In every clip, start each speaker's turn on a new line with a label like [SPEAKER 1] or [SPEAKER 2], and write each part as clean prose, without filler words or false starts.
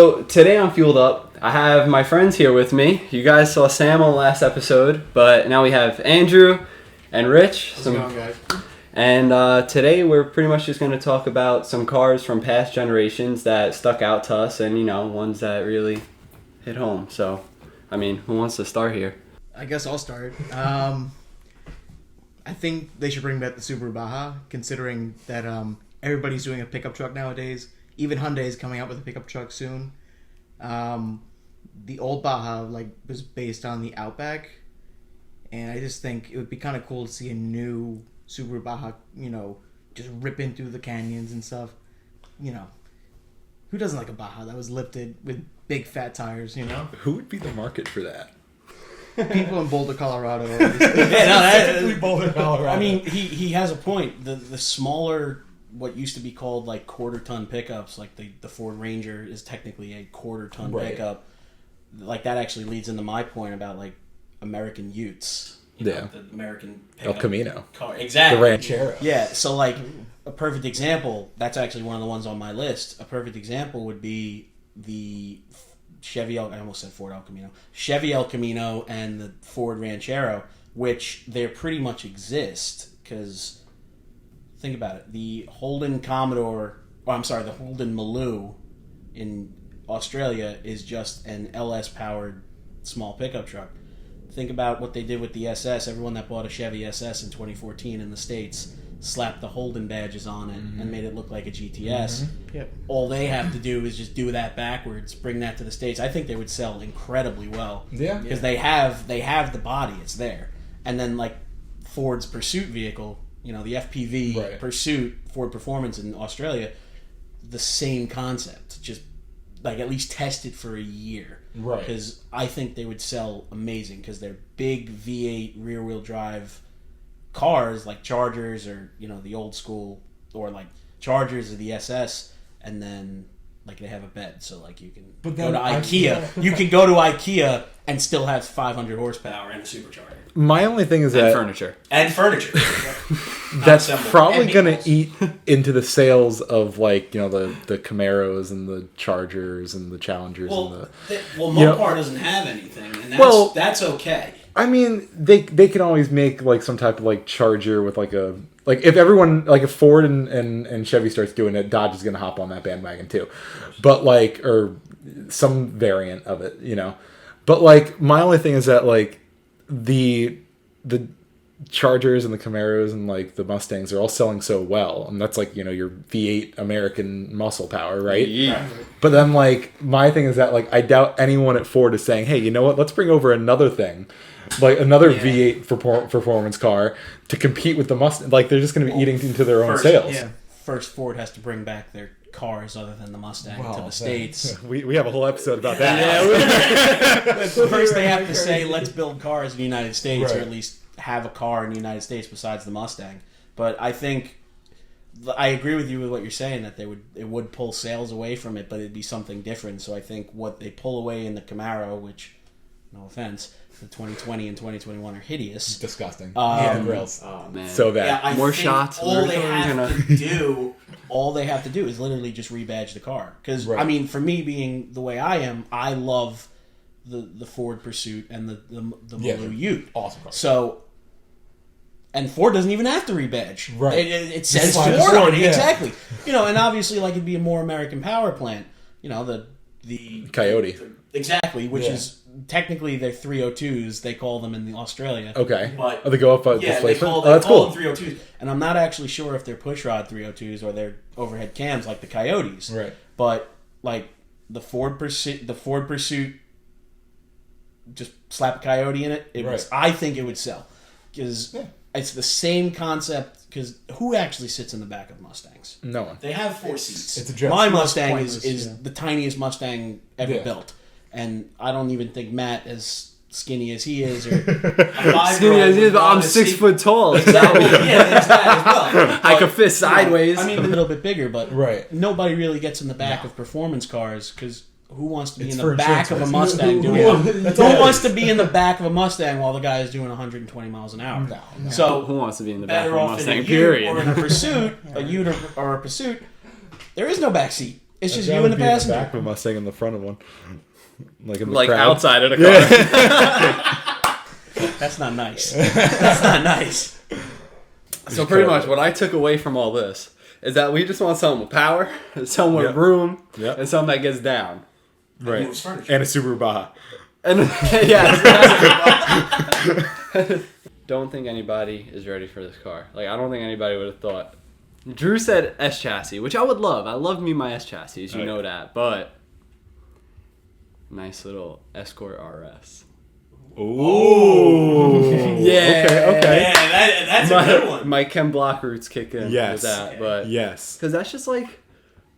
[SPEAKER 1] So today on Fueled Up, I have my friends here with me. You guys saw Sam on the last episode, but now we have Andrew and Rich.
[SPEAKER 2] How's it going, guys?
[SPEAKER 1] And today we're pretty much just going to talk about some cars from past generations that stuck out to us and, ones that really hit home. So, who wants to start here?
[SPEAKER 2] I guess I'll start. I think they should bring back the Subaru Baja, considering that everybody's doing a pickup truck nowadays. Even Hyundai is coming out with a pickup truck soon. The old Baja was based on the Outback, and I just think it would be kind of cool to see a new Subaru Baja, just ripping through the canyons and stuff. Who doesn't like a Baja that was lifted with big fat tires,
[SPEAKER 3] Who would be the market for that?
[SPEAKER 2] People in Boulder, Colorado.
[SPEAKER 4] Boulder, Colorado. He has a point. The smaller, what used to be called quarter-ton pickups, like the Ford Ranger is technically a quarter-ton pickup. Like that actually leads into my point about American Utes. The American pickup
[SPEAKER 3] El Camino
[SPEAKER 4] car. Exactly.
[SPEAKER 3] The Ranchero.
[SPEAKER 4] Yeah, so a perfect example, that's actually one of the ones on my list. A perfect example would be the I almost said Ford El Camino. Chevy El Camino and the Ford Ranchero, which they pretty much exist because think about it. The Holden Commodore, the Holden Maloo in Australia is just an LS powered small pickup truck. Think about what they did with the SS. Everyone that bought a Chevy SS in 2014 in the States slapped the Holden badges on it and made it look like a GTS.
[SPEAKER 2] Mm-hmm. Yep.
[SPEAKER 4] All they have to do is just do that backwards, bring that to the States. I think they would sell incredibly well.
[SPEAKER 3] Yeah.
[SPEAKER 4] Because they have the body, it's there. And then Ford's Pursuit vehicle, the FPV Pursuit Ford Performance in Australia, the same concept. Just at least test it for a year.
[SPEAKER 3] Right.
[SPEAKER 4] Because I think they would sell amazing because they're big V8 rear-wheel drive cars like Chargers or, the old school or Chargers or the SS, and then they have a bed so you can go to IKEA. You can go to IKEA and still have 500 horsepower and a supercharger.
[SPEAKER 3] My only thing is that
[SPEAKER 1] Furniture.
[SPEAKER 3] That's probably going to eat into the sales of the Camaros and the Chargers and the Challengers.
[SPEAKER 4] Mopar doesn't have anything, and that's okay.
[SPEAKER 3] They can always make some type of Charger with if everyone if Ford and Chevy starts doing it, Dodge is going to hop on that bandwagon too, but or some variant of it, But my only thing is that the Chargers and the Camaros and the Mustangs are all selling so well, and that's your V8 American muscle power, right?
[SPEAKER 1] Yeah.
[SPEAKER 3] But then my thing is that I doubt anyone at Ford is saying, hey, you know what? Let's bring over another thing, another V8 performance car to compete with the Mustang. They're just going to be eating into their own sales.
[SPEAKER 2] Yeah.
[SPEAKER 4] First, Ford has to bring back their cars other than the Mustang to the States.
[SPEAKER 3] We have a whole episode about that.
[SPEAKER 4] First, they have to say, let's build cars in the United States, or at least have a car in the United States besides the Mustang. But I think I agree with you with what you're saying that it would pull sales away from it, but it'd be something different. So I think what they pull away in the Camaro, which, no offense, the 2020 and 2021 are hideous.
[SPEAKER 3] It's disgusting.
[SPEAKER 4] Grills.
[SPEAKER 1] Oh man,
[SPEAKER 3] so bad.
[SPEAKER 4] Yeah,
[SPEAKER 1] more shots.
[SPEAKER 4] All they have to do is literally just rebadge the car. Because for me, being the way I am, I love the Ford Pursuit and the Maloo Ute.
[SPEAKER 3] Awesome car.
[SPEAKER 4] So. And Ford doesn't even have to rebadge.
[SPEAKER 3] Right.
[SPEAKER 4] It says Ford on it. Yeah. Exactly. And obviously, it'd be a more American power plant. The
[SPEAKER 3] Coyote.
[SPEAKER 4] Exactly, which is technically they're 302s. They call them in Australia.
[SPEAKER 3] Okay.
[SPEAKER 4] But
[SPEAKER 3] they go up
[SPEAKER 4] displacement?
[SPEAKER 3] That's cool.
[SPEAKER 4] Them 302s. And I'm not actually sure if they're pushrod 302s or they're overhead cams like the Coyotes.
[SPEAKER 3] Right.
[SPEAKER 4] But the Ford Pursuit, just slap a Coyote in it. I think it would sell because. Yeah. It's the same concept, because who actually sits in the back of Mustangs?
[SPEAKER 3] No one.
[SPEAKER 4] They have 4 seats.
[SPEAKER 3] It's a
[SPEAKER 4] My Mustang is the tiniest Mustang ever built. And I don't even think Matt, as skinny as he is, or
[SPEAKER 1] skinny as he is, but I'm 6 foot tall.
[SPEAKER 4] Exactly. Yeah, that's that as well.
[SPEAKER 1] I could fit sideways.
[SPEAKER 4] A little bit bigger, but nobody really gets in the back of performance cars, because who wants to be in the back of a Mustang doing who wants to be in the back of a Mustang while the guy is doing 120 miles an hour?
[SPEAKER 1] No.
[SPEAKER 4] So
[SPEAKER 1] who wants to be in the back of a Mustang?
[SPEAKER 4] Period. Or in a Pursuit, a Ute or a Pursuit, there is no back seat. It's just
[SPEAKER 3] I'd
[SPEAKER 4] you
[SPEAKER 3] rather
[SPEAKER 4] and the
[SPEAKER 3] be in
[SPEAKER 4] passenger.
[SPEAKER 3] back of a Mustang in the front of one. Like in the
[SPEAKER 1] Like
[SPEAKER 3] crowd.
[SPEAKER 1] outside of the car.
[SPEAKER 4] That's not nice. That's not nice.
[SPEAKER 1] So pretty much what I took away from all this is that we just want something with power, something with
[SPEAKER 3] Yep.
[SPEAKER 1] room,
[SPEAKER 3] Yep.
[SPEAKER 1] and something that gets down.
[SPEAKER 3] Right.
[SPEAKER 4] moves furniture.
[SPEAKER 3] And a Subaru Baja.
[SPEAKER 1] And don't think anybody is ready for this car. Like, I don't think anybody would have thought. Drew said S chassis, which I would love. I love me my S chassis, you know that. But nice little Escort RS.
[SPEAKER 3] Ooh.
[SPEAKER 1] Yeah.
[SPEAKER 3] Okay.
[SPEAKER 4] Yeah, that's a good one.
[SPEAKER 1] My Ken Block roots kick in
[SPEAKER 3] Yes.
[SPEAKER 1] with that. But
[SPEAKER 3] Yes.
[SPEAKER 1] because that's just like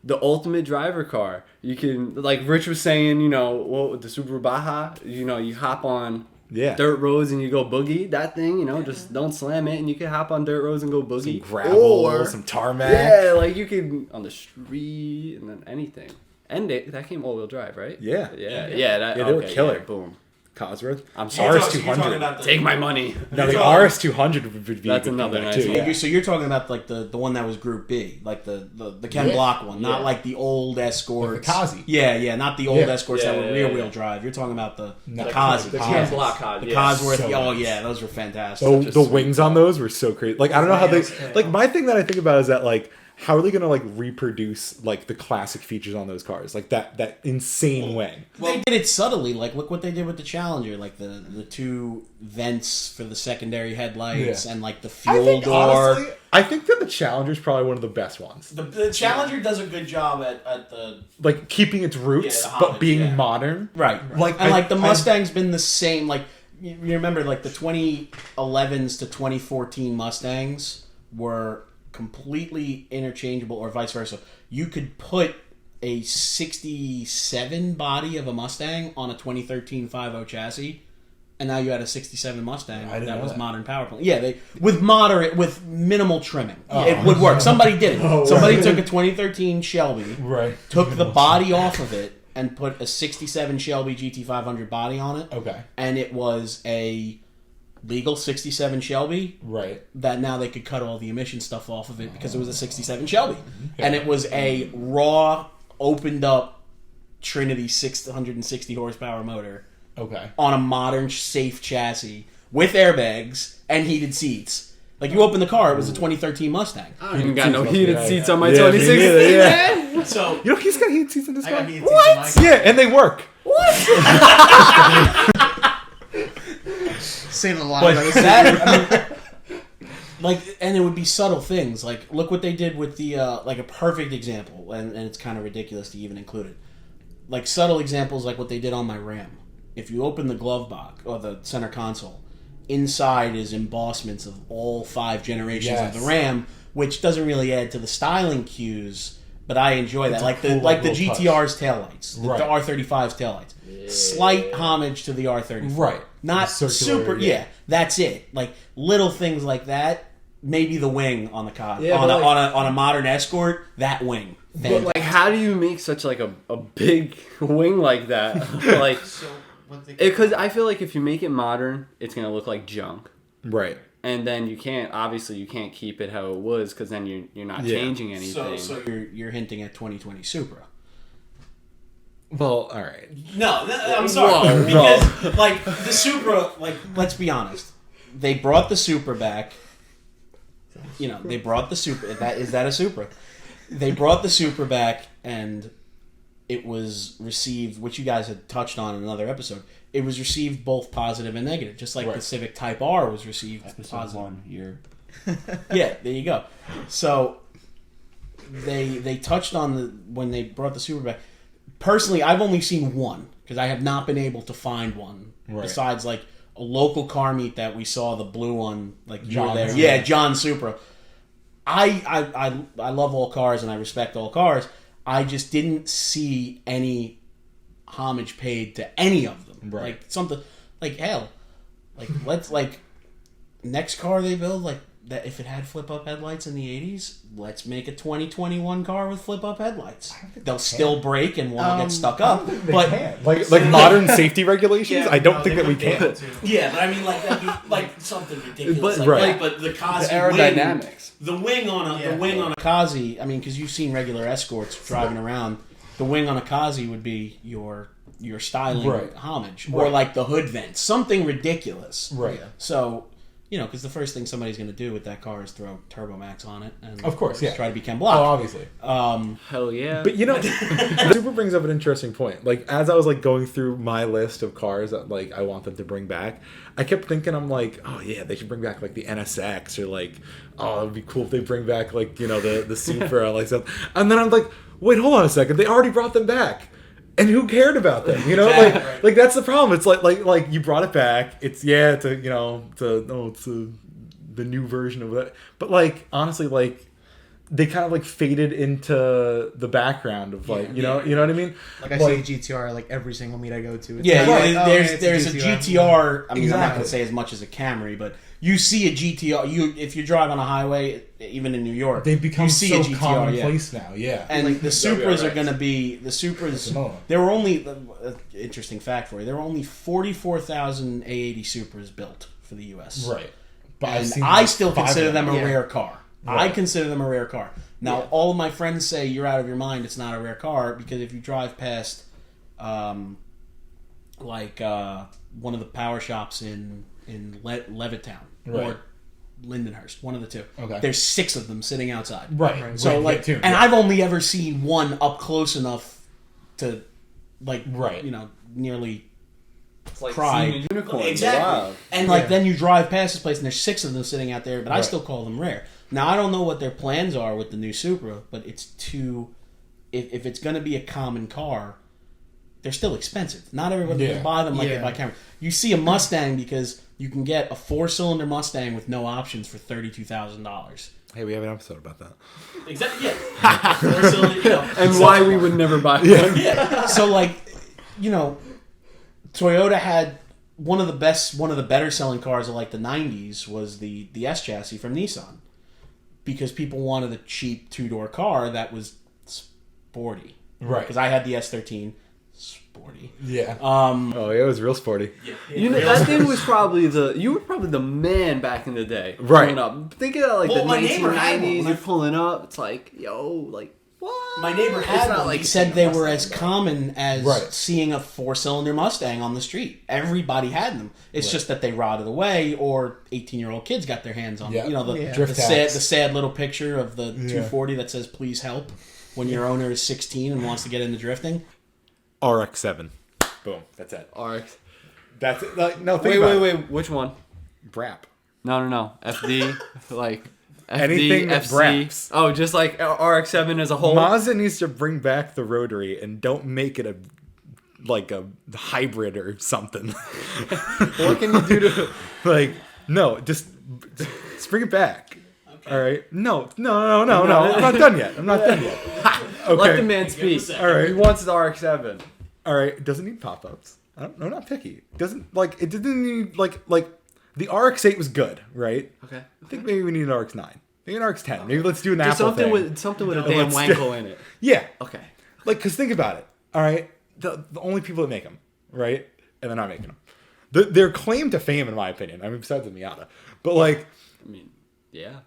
[SPEAKER 1] the ultimate driver car. You can, like Rich was saying, you know, what the Subaru Baja, you know, you hop on
[SPEAKER 3] Yeah.
[SPEAKER 1] dirt roads and you go boogie. That thing, you know, just don't slam it and you can hop on dirt roads and go boogie.
[SPEAKER 3] Some gravel, some tarmac.
[SPEAKER 1] Yeah, like you can on the street and then anything. And that came all wheel drive, right?
[SPEAKER 3] Yeah.
[SPEAKER 1] Yeah. That,
[SPEAKER 3] Yeah, they were
[SPEAKER 1] okay,
[SPEAKER 3] killer.
[SPEAKER 1] yeah, boom.
[SPEAKER 3] Cosworth.
[SPEAKER 1] I'm
[SPEAKER 4] You're
[SPEAKER 1] sorry.
[SPEAKER 4] talking about the-
[SPEAKER 1] Take my money.
[SPEAKER 3] No, the
[SPEAKER 4] You're talking-
[SPEAKER 3] RS200 would be
[SPEAKER 1] That's
[SPEAKER 3] a good
[SPEAKER 1] another
[SPEAKER 3] comeback,
[SPEAKER 1] nice
[SPEAKER 3] too.
[SPEAKER 1] one.
[SPEAKER 3] Yeah.
[SPEAKER 4] So you're talking about like the one that was Group B, like the Ken Block one, not
[SPEAKER 1] Yeah.
[SPEAKER 4] like the old Escorts.
[SPEAKER 3] The Kazi.
[SPEAKER 4] Yeah, not the old
[SPEAKER 3] Yeah.
[SPEAKER 4] Escorts that were
[SPEAKER 1] Yeah,
[SPEAKER 4] rear
[SPEAKER 1] yeah.
[SPEAKER 4] wheel drive. You're talking about the
[SPEAKER 3] No,
[SPEAKER 4] Kazi.
[SPEAKER 3] the
[SPEAKER 1] Ken
[SPEAKER 3] Cos.
[SPEAKER 1] Block Cos.
[SPEAKER 4] The
[SPEAKER 1] yeah.
[SPEAKER 4] Cosworth.
[SPEAKER 3] so
[SPEAKER 4] Oh
[SPEAKER 3] nice.
[SPEAKER 4] yeah, those were fantastic.
[SPEAKER 3] The wings on those were so crazy. Like I don't know how they like my thing that I think about is that like how are they gonna like reproduce like the classic features on those cars like that insane wing?
[SPEAKER 4] They did it subtly. Like look what they did with the Challenger, like the two vents for the secondary headlights
[SPEAKER 3] Yeah.
[SPEAKER 4] and like the fuel door.
[SPEAKER 3] I think that the Challenger is probably one of the best ones.
[SPEAKER 4] The Challenger does a good job at the
[SPEAKER 3] Like keeping its roots
[SPEAKER 4] Yeah, the
[SPEAKER 3] but
[SPEAKER 4] homage,
[SPEAKER 3] being
[SPEAKER 4] yeah.
[SPEAKER 3] modern.
[SPEAKER 4] right.
[SPEAKER 3] Like,
[SPEAKER 4] And
[SPEAKER 3] I-
[SPEAKER 4] like the
[SPEAKER 3] I-
[SPEAKER 4] Mustang's been the same. Like you remember, like the 2011s to 2014 Mustangs were completely interchangeable, or vice versa. You could put a 67 body of a Mustang on a 2013 5.0 chassis, and now you had a 67 Mustang
[SPEAKER 3] I didn't
[SPEAKER 4] that
[SPEAKER 3] know
[SPEAKER 4] was
[SPEAKER 3] that.
[SPEAKER 4] modern power plant. Yeah, they with minimal trimming.
[SPEAKER 3] Oh.
[SPEAKER 4] It would work. Somebody did it.
[SPEAKER 3] Oh,
[SPEAKER 4] Somebody
[SPEAKER 3] right.
[SPEAKER 4] took a 2013 Shelby,
[SPEAKER 3] Right.
[SPEAKER 4] took the body off of it, and put a 67 Shelby GT500 body on it.
[SPEAKER 3] Okay.
[SPEAKER 4] And it was a legal 67 Shelby
[SPEAKER 3] Right.
[SPEAKER 4] that now they could cut all the emission stuff off of it because it was a 67 Shelby. And it was a raw, opened up Trinity 660 horsepower motor
[SPEAKER 3] Okay.
[SPEAKER 4] on a modern, safe chassis with airbags and heated seats. Like you open the car, it was a 2013 Mustang.
[SPEAKER 1] I don't even got no heated
[SPEAKER 3] Yeah,
[SPEAKER 1] seats
[SPEAKER 3] yeah.
[SPEAKER 1] on my
[SPEAKER 3] Yeah, me
[SPEAKER 1] 2016,
[SPEAKER 3] neither, yeah.
[SPEAKER 1] man.
[SPEAKER 4] So
[SPEAKER 3] You know he's got heated seats in this
[SPEAKER 2] I
[SPEAKER 3] car.
[SPEAKER 2] got heated seats in my car.
[SPEAKER 3] Yeah, and they work.
[SPEAKER 2] Saying a lot.
[SPEAKER 4] But
[SPEAKER 2] about
[SPEAKER 4] that, I mean, like, and it would be subtle things. Like, look what they did with the, like, a perfect example, and it's kind of ridiculous to even include it. Like, subtle examples like what they did on my Ram. If you open the glove box, or the center console, inside is embossments of all 5 generations
[SPEAKER 3] Yes.
[SPEAKER 4] of the Ram, which doesn't really add to the styling cues, but I enjoy that.
[SPEAKER 3] It's a
[SPEAKER 4] Like,
[SPEAKER 3] cool
[SPEAKER 4] the
[SPEAKER 3] little
[SPEAKER 4] GTR's taillights,
[SPEAKER 3] Right.
[SPEAKER 4] the R35's taillights. Slight homage to the R35.
[SPEAKER 3] Right.
[SPEAKER 4] Not
[SPEAKER 3] The circular,
[SPEAKER 4] super,
[SPEAKER 3] yeah.
[SPEAKER 4] yeah. That's it. Like little things like that. Maybe the wing on the car,
[SPEAKER 1] Yeah,
[SPEAKER 4] on
[SPEAKER 1] but
[SPEAKER 4] on a modern Escort. That wing.
[SPEAKER 1] But like, how do you make such like a big wing like that? Like,
[SPEAKER 2] So what they
[SPEAKER 1] because I feel like if you make it modern, it's gonna look like junk,
[SPEAKER 3] Right.
[SPEAKER 1] and then you can't keep it how it was because then you're not
[SPEAKER 3] Yeah.
[SPEAKER 1] changing anything.
[SPEAKER 4] So you're hinting at 2020 Supra.
[SPEAKER 3] Well, all right.
[SPEAKER 4] No, I'm sorry
[SPEAKER 1] Whoa,
[SPEAKER 4] because like the Supra. Like let's be honest, they brought the Supra back. You know, they brought the Supra. Is that a Supra? They brought the Supra back, and it was received, which you guys had touched on in another episode. It was received both positive and negative, just like the
[SPEAKER 3] Right.
[SPEAKER 4] Civic Type R was received positive.
[SPEAKER 5] 1 year.
[SPEAKER 4] Yeah, there you go. So they touched on the when they brought the Supra back. Personally, I've only seen one because I have not been able to find one
[SPEAKER 3] Right.
[SPEAKER 4] besides like a local car meet that we saw the blue one. Like you were
[SPEAKER 3] John
[SPEAKER 4] there,
[SPEAKER 3] Supra.
[SPEAKER 4] yeah, John Supra. I love all cars and I respect all cars. I just didn't see any homage paid to any of them.
[SPEAKER 3] Right.
[SPEAKER 4] Like something like hell, like let's like next car they build like that if it had flip up headlights in the 80s, let's make a 2021 car with flip up headlights. They'll still break and won't get stuck up. But
[SPEAKER 3] Like modern safety regulations, I don't think that we can.
[SPEAKER 4] yeah, but I mean like that'd be like something ridiculous.
[SPEAKER 1] But-
[SPEAKER 4] like,
[SPEAKER 3] right.
[SPEAKER 4] but the
[SPEAKER 1] the
[SPEAKER 4] Kazi
[SPEAKER 1] aerodynamics.
[SPEAKER 4] the wing on a Kazi. I mean, because you've seen regular Escorts driving around. The wing on a Kazi would be your styling
[SPEAKER 3] Right.
[SPEAKER 4] homage, or
[SPEAKER 3] Right.
[SPEAKER 4] like the hood vents, something ridiculous.
[SPEAKER 3] Right.
[SPEAKER 4] So, because the first thing somebody's going to do with that car is throw Turbo Max on it, and
[SPEAKER 3] Of course, yeah.
[SPEAKER 4] try to be Ken
[SPEAKER 3] Oh,
[SPEAKER 4] Block.
[SPEAKER 3] obviously.
[SPEAKER 1] Hell yeah.
[SPEAKER 3] But the Super brings up an interesting point. Like, as I was like going through my list of cars that like I want them to bring back, I kept thinking, I'm like, oh yeah, they should bring back like the NSX, or like, oh, it'd be cool if they bring back like the Supra, like stuff. And then I'm like, wait, hold on a second, they already brought them back. And who cared about them? Like that's the problem. It's like you brought it back. It's the new version of that. But like honestly, like they kind of like faded into the background of like you know what I mean.
[SPEAKER 2] Like I see a GTR like every single meet I go to. It's
[SPEAKER 4] Yeah,
[SPEAKER 2] like,
[SPEAKER 4] there's a GTR. I mean, I'm not
[SPEAKER 3] Exactly.
[SPEAKER 4] going to say as much as a Camry, but you see a GTR. If you drive on a highway, even in New York,
[SPEAKER 3] They've become
[SPEAKER 4] you see
[SPEAKER 3] so
[SPEAKER 4] a GTR,
[SPEAKER 3] commonplace now. Yeah.
[SPEAKER 4] And the Supras are going to be the Supras. There were only interesting fact for you. There were only 44,000 A80 Supras built for the U.S.
[SPEAKER 3] Right. But
[SPEAKER 4] And
[SPEAKER 3] seen
[SPEAKER 4] I
[SPEAKER 3] like
[SPEAKER 4] still
[SPEAKER 3] 5
[SPEAKER 4] consider
[SPEAKER 3] of
[SPEAKER 4] them a
[SPEAKER 2] Yeah.
[SPEAKER 4] rare car.
[SPEAKER 3] Right.
[SPEAKER 4] I consider them a rare car. Now, all of my friends say you're out of your mind. It's not a rare car because if you drive past, one of the power shops in Levittown
[SPEAKER 3] Right.
[SPEAKER 4] or Lindenhurst, one of the two.
[SPEAKER 3] Okay.
[SPEAKER 4] There's 6 of them sitting outside.
[SPEAKER 3] Right.
[SPEAKER 4] So
[SPEAKER 3] Right, too.
[SPEAKER 4] and I've only ever seen one up close enough to,
[SPEAKER 3] Right.
[SPEAKER 4] nearly
[SPEAKER 1] It's like
[SPEAKER 4] cry.
[SPEAKER 1] seeing a unicorn.
[SPEAKER 4] Exactly.
[SPEAKER 1] Wow.
[SPEAKER 4] And then you drive past this place and there's 6 of them sitting out there, but I
[SPEAKER 3] Right.
[SPEAKER 4] still call them rare. Now I don't know what their plans are with the new Supra, but it's too. If it's going to be a common car, they're still expensive. Not everybody can buy them like they buy Camry. You see a Mustang because you can get a 4-cylinder Mustang with no options for $32,000.
[SPEAKER 3] Hey, we have an episode about that.
[SPEAKER 4] Exactly. Yeah. 4-cylinder.
[SPEAKER 1] And why we would never buy one.
[SPEAKER 4] Yeah. So Toyota had one of the better selling cars of like the 90s was the S chassis from Nissan, because people wanted a cheap 2-door car that was sporty.
[SPEAKER 3] Right.
[SPEAKER 4] Because I had the S13, sporty.
[SPEAKER 3] Yeah.
[SPEAKER 4] Oh
[SPEAKER 3] yeah, it was real sporty.
[SPEAKER 1] That thing was probably you were probably the man back in the day.
[SPEAKER 3] Right.
[SPEAKER 1] Pulling up. Think of that like
[SPEAKER 4] Well,
[SPEAKER 1] the
[SPEAKER 4] my neighbor had
[SPEAKER 1] 1990s.
[SPEAKER 4] one.
[SPEAKER 1] You're pulling up. It's like, yo, like what?
[SPEAKER 4] My neighbor
[SPEAKER 1] It's
[SPEAKER 4] had
[SPEAKER 1] not
[SPEAKER 4] one.
[SPEAKER 1] like
[SPEAKER 4] He said
[SPEAKER 1] seeing a
[SPEAKER 4] they were
[SPEAKER 1] Mustang,
[SPEAKER 4] as
[SPEAKER 1] though.
[SPEAKER 4] common as
[SPEAKER 3] Right.
[SPEAKER 4] seeing a 4-cylinder Mustang on the street. Everybody had them. It's just that they rotted away, or 18-year-old kids got their hands on them.
[SPEAKER 3] Yeah.
[SPEAKER 4] The
[SPEAKER 3] Drift
[SPEAKER 4] sad,
[SPEAKER 3] hacks.
[SPEAKER 4] the sad little picture of the 240 that says "Please help" when your owner is 16 and wants to get into drifting.
[SPEAKER 3] RX-7. Boom. That's it.
[SPEAKER 1] RX.
[SPEAKER 3] That's it. Like, no, think about it.
[SPEAKER 1] Wait. Which one?
[SPEAKER 3] Brap.
[SPEAKER 1] No. FD, like FD,
[SPEAKER 3] Anything that
[SPEAKER 1] FC.
[SPEAKER 3] braps.
[SPEAKER 1] Oh, just like RX-7 as a whole.
[SPEAKER 3] Mazda needs to bring back the rotary and don't make it a hybrid or something.
[SPEAKER 1] What can you do to?
[SPEAKER 3] No, just bring it back. Okay. All right. No. I'm not done yet. Okay.
[SPEAKER 1] Let the man speak.
[SPEAKER 3] All right.
[SPEAKER 1] He wants the RX-7.
[SPEAKER 3] All right. It doesn't need pop-ups. I'm not picky. It doesn't need like the RX-8 was good, right?
[SPEAKER 1] Okay.
[SPEAKER 3] I think maybe we need an RX-9. Maybe an RX-10. Maybe let's do an
[SPEAKER 1] Just
[SPEAKER 3] Apple thing.
[SPEAKER 1] something with a
[SPEAKER 3] No,
[SPEAKER 1] damn
[SPEAKER 3] let's do-
[SPEAKER 1] wankle in it.
[SPEAKER 3] Yeah.
[SPEAKER 1] Okay.
[SPEAKER 3] Because think about it. All right. The only people that make them, right? And they're not making them. Their claim to fame, in my opinion, I mean, besides the Miata, but
[SPEAKER 1] I mean, yeah.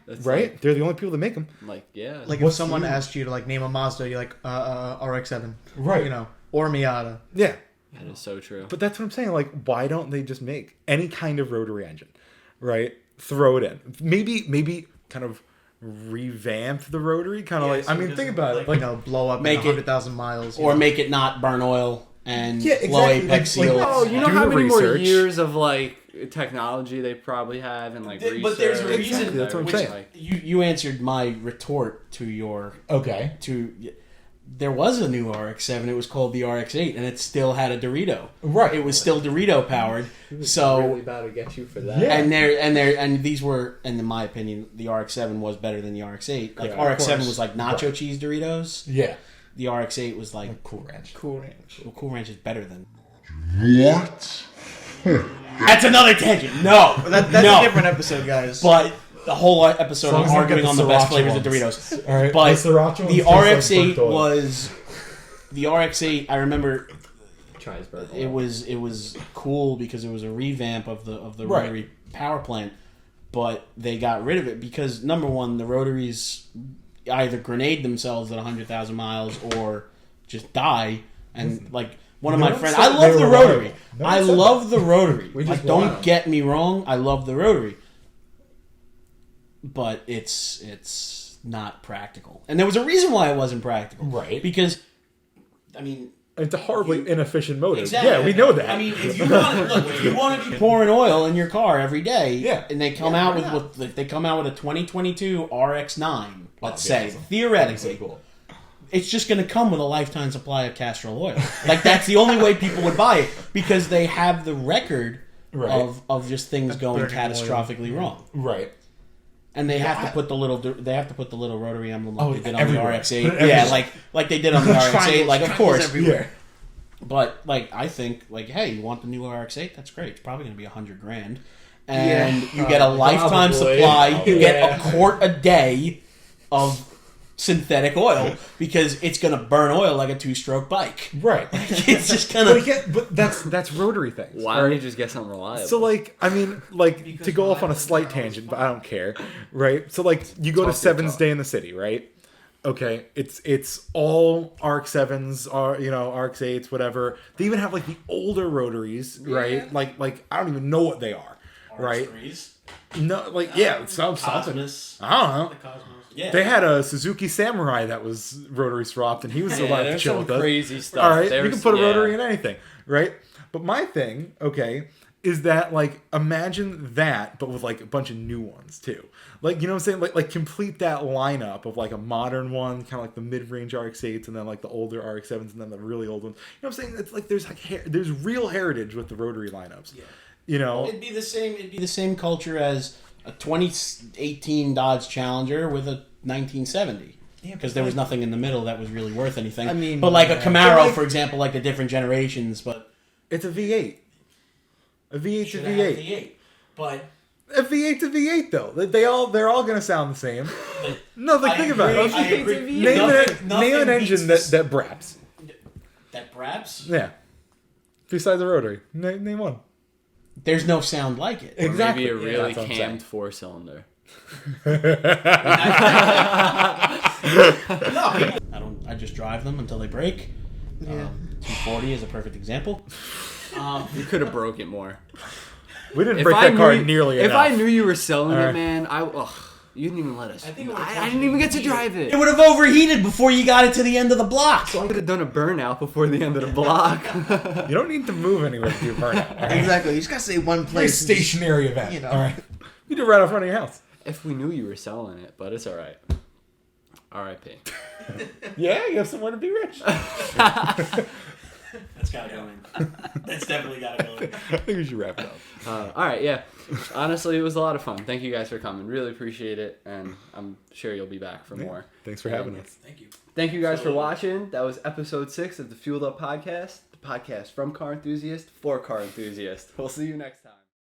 [SPEAKER 3] That's right?
[SPEAKER 1] like-
[SPEAKER 3] They're the only people that make them.
[SPEAKER 1] Yeah.
[SPEAKER 2] Like if someone asked you to like name a Mazda, you're like RX-7,
[SPEAKER 3] Right.
[SPEAKER 2] or Miata.
[SPEAKER 3] Yeah.
[SPEAKER 1] that is so true.
[SPEAKER 3] But that's what I'm saying. Like, why don't they just make any kind of rotary engine, right? Throw it in. Maybe kind of revamp the rotary. Kind of think about it. Like,
[SPEAKER 2] Blow up
[SPEAKER 4] Make
[SPEAKER 2] in
[SPEAKER 4] it-
[SPEAKER 2] 100,000 miles.
[SPEAKER 4] Or make it not burn oil and
[SPEAKER 3] Yeah,
[SPEAKER 4] low
[SPEAKER 3] exactly.
[SPEAKER 4] apex
[SPEAKER 3] Like,
[SPEAKER 4] seals.
[SPEAKER 1] Oh, you know
[SPEAKER 3] Do
[SPEAKER 1] how
[SPEAKER 3] the
[SPEAKER 1] many more
[SPEAKER 3] research.
[SPEAKER 1] years of technology they probably have and research.
[SPEAKER 4] But there's a reason.
[SPEAKER 3] Exactly, that's what I'm
[SPEAKER 4] which-
[SPEAKER 3] saying.
[SPEAKER 4] You answered my retort to your
[SPEAKER 3] okay.
[SPEAKER 4] There was a new RX-7. It was called the RX-8, and it still had a Dorito.
[SPEAKER 3] Right.
[SPEAKER 4] It was still Dorito powered. So
[SPEAKER 1] about to get you for that.
[SPEAKER 3] Yeah.
[SPEAKER 4] and these were, and in my opinion, the RX-7 was better than the RX-8. Like
[SPEAKER 3] Yeah, of
[SPEAKER 4] RX-7
[SPEAKER 3] course.
[SPEAKER 4] was like nacho cheese Doritos.
[SPEAKER 3] Yeah.
[SPEAKER 4] The RX-8 was like
[SPEAKER 3] Cool Ranch.
[SPEAKER 2] Cool Ranch.
[SPEAKER 4] well, Cool Ranch is better than.
[SPEAKER 5] What?
[SPEAKER 4] That's another tangent. No,
[SPEAKER 2] That's
[SPEAKER 4] no.
[SPEAKER 2] a different episode, guys.
[SPEAKER 4] But the whole episode
[SPEAKER 3] As long
[SPEAKER 4] of
[SPEAKER 3] as I
[SPEAKER 4] arguing
[SPEAKER 3] get
[SPEAKER 4] on
[SPEAKER 3] the
[SPEAKER 4] the best
[SPEAKER 3] sriracha
[SPEAKER 4] flavors of
[SPEAKER 3] ones.
[SPEAKER 4] Doritos.
[SPEAKER 3] All right.
[SPEAKER 4] But
[SPEAKER 3] the sriracha ones
[SPEAKER 4] the
[SPEAKER 3] taste like
[SPEAKER 4] RX-8
[SPEAKER 3] burnt oil.
[SPEAKER 4] was the RX-8. I remember
[SPEAKER 1] Try his burger.
[SPEAKER 4] it was cool because it was a revamp of the
[SPEAKER 3] Right.
[SPEAKER 4] rotary power plant, but they got rid of it because number one, the rotaries either grenade themselves at 100,000 miles or just die. And like one of
[SPEAKER 3] You
[SPEAKER 4] my
[SPEAKER 3] don't
[SPEAKER 4] friends,
[SPEAKER 3] say
[SPEAKER 4] I
[SPEAKER 3] they
[SPEAKER 4] love the
[SPEAKER 3] were
[SPEAKER 4] rotary.
[SPEAKER 3] reliable. No one
[SPEAKER 4] I
[SPEAKER 3] said
[SPEAKER 4] love the rotary.
[SPEAKER 3] We
[SPEAKER 4] Like,
[SPEAKER 3] just
[SPEAKER 4] don't
[SPEAKER 3] want 'em.
[SPEAKER 4] get me wrong, I love the rotary, but it's not practical. And there was a reason why it wasn't practical,
[SPEAKER 3] Right.
[SPEAKER 4] Because I mean.
[SPEAKER 3] It's a horribly inefficient motor.
[SPEAKER 4] Exactly.
[SPEAKER 3] Yeah, we know that.
[SPEAKER 4] I mean, if you want to be pouring oil in your car every day,
[SPEAKER 3] Yeah.
[SPEAKER 4] and they come out with they come out with a 2022 RX-9, let's say, theoretically, it's just going to come with a lifetime supply of Castrol oil. Like, that's the only way people would buy it, because they have the record
[SPEAKER 3] Right.
[SPEAKER 4] of just things going
[SPEAKER 2] burning
[SPEAKER 4] catastrophically
[SPEAKER 2] oil.
[SPEAKER 4] wrong.
[SPEAKER 3] Right.
[SPEAKER 4] And they have to put the little rotary emblem like they did on
[SPEAKER 3] everywhere.
[SPEAKER 4] the
[SPEAKER 3] Put
[SPEAKER 4] RX-8.
[SPEAKER 3] it everywhere.
[SPEAKER 4] Yeah, like they did on the RX-8. Like, of course.
[SPEAKER 2] Everywhere.
[SPEAKER 4] But like, I think, like, hey, you want the new RX-8? That's great. It's probably going to be $100,000, and you get a lifetime
[SPEAKER 3] probably.
[SPEAKER 4] supply. You get a quart a day of synthetic oil, because it's going to burn oil like a 2-stroke bike.
[SPEAKER 3] Right.
[SPEAKER 4] It's just kind
[SPEAKER 3] But,
[SPEAKER 4] of.
[SPEAKER 3] again, but that's rotary things.
[SPEAKER 1] Why don't you just get something reliable?
[SPEAKER 3] So, like, I mean, like, to go off on a slight tangent, but I don't care, right? So, like, you go to Seven's Day in the City, right? Okay, it's all RX-7s, RX-8s, whatever. They even have, like, the older rotaries, right? Like I don't even know what they are, right? No, like, yeah, it sounds something.
[SPEAKER 4] Cosmos.
[SPEAKER 3] I don't know.
[SPEAKER 4] Cosmos. Yeah.
[SPEAKER 3] They had a Suzuki Samurai that was rotary swapped, and he was allowed to
[SPEAKER 1] there's
[SPEAKER 3] chill
[SPEAKER 1] some
[SPEAKER 3] with us.
[SPEAKER 1] crazy stuff.
[SPEAKER 3] All right, you
[SPEAKER 1] There's-
[SPEAKER 3] can put a
[SPEAKER 1] yeah.
[SPEAKER 3] rotary in anything, right? But my thing, okay, is that, like, imagine that, but with, like, a bunch of new ones too. Like, you know what I'm saying? Like complete that lineup of, like, a modern one, kind of like the mid-range RX-8s, and then, like, the older RX-7s, and then the really old ones. You know what I'm saying? It's like there's, like, there's real heritage with the rotary lineups. Yeah. You know,
[SPEAKER 4] It'd be the same culture as a 2018 Dodge Challenger with a 1970. Because there was nothing in the middle that was really worth anything.
[SPEAKER 2] I mean,
[SPEAKER 4] but like a Camaro,
[SPEAKER 3] like-
[SPEAKER 4] for example, like the different generations, but
[SPEAKER 3] it's a V8. A V8 to
[SPEAKER 4] should have had
[SPEAKER 3] V8.
[SPEAKER 4] V8. But
[SPEAKER 3] A V8 to V8 though. They're all gonna sound the same. No, like,
[SPEAKER 4] I
[SPEAKER 3] think about
[SPEAKER 4] agree,
[SPEAKER 3] it.
[SPEAKER 4] I agree.
[SPEAKER 3] Name
[SPEAKER 4] Nothing
[SPEAKER 3] an
[SPEAKER 4] beats
[SPEAKER 3] engine
[SPEAKER 4] this-
[SPEAKER 3] that braps.
[SPEAKER 4] that perhaps
[SPEAKER 3] Yeah. Besides the rotary, name one.
[SPEAKER 4] there's no sound like it.
[SPEAKER 1] Or
[SPEAKER 3] Exactly.
[SPEAKER 1] maybe a really
[SPEAKER 3] That's what I'm
[SPEAKER 1] cammed
[SPEAKER 3] saying.
[SPEAKER 1] 4-cylinder.
[SPEAKER 4] I just drive them until they break.
[SPEAKER 2] Yeah.
[SPEAKER 4] 240 is a perfect example.
[SPEAKER 1] You could have broke it more.
[SPEAKER 3] We didn't
[SPEAKER 1] If
[SPEAKER 3] break
[SPEAKER 1] I
[SPEAKER 3] that car
[SPEAKER 1] knew,
[SPEAKER 3] nearly
[SPEAKER 1] if
[SPEAKER 3] enough.
[SPEAKER 1] I knew you were selling
[SPEAKER 3] All
[SPEAKER 1] it,
[SPEAKER 3] right.
[SPEAKER 1] man, you didn't even let us. I
[SPEAKER 4] think it would've
[SPEAKER 1] didn't even get to drive it.
[SPEAKER 4] It would have overheated before you got it to the end of the block.
[SPEAKER 1] I could have done a burnout before the end of the block.
[SPEAKER 3] You don't need to move anywhere to do burnout. All right?
[SPEAKER 2] Exactly. You just gotta say one
[SPEAKER 3] Very
[SPEAKER 2] place. and just-
[SPEAKER 3] stationary event.
[SPEAKER 2] you know.
[SPEAKER 3] All right. You do it right out front of your house.
[SPEAKER 1] If we knew you were selling it, but it's all right. R.I.P.
[SPEAKER 3] Yeah, you have somewhere to be rich.
[SPEAKER 4] That's gotta go in. That's definitely gotta go in.
[SPEAKER 3] I think we should wrap it up.
[SPEAKER 1] All right, yeah. Honestly, it was a lot of fun. Thank you guys for coming. Really appreciate it, and I'm sure you'll be back for more.
[SPEAKER 3] Thanks for having us.
[SPEAKER 4] Thank you.
[SPEAKER 1] Thank you guys for watching. That was episode 6 of the Fueled Up Podcast, the podcast from car enthusiast for car enthusiast. We'll see you next time.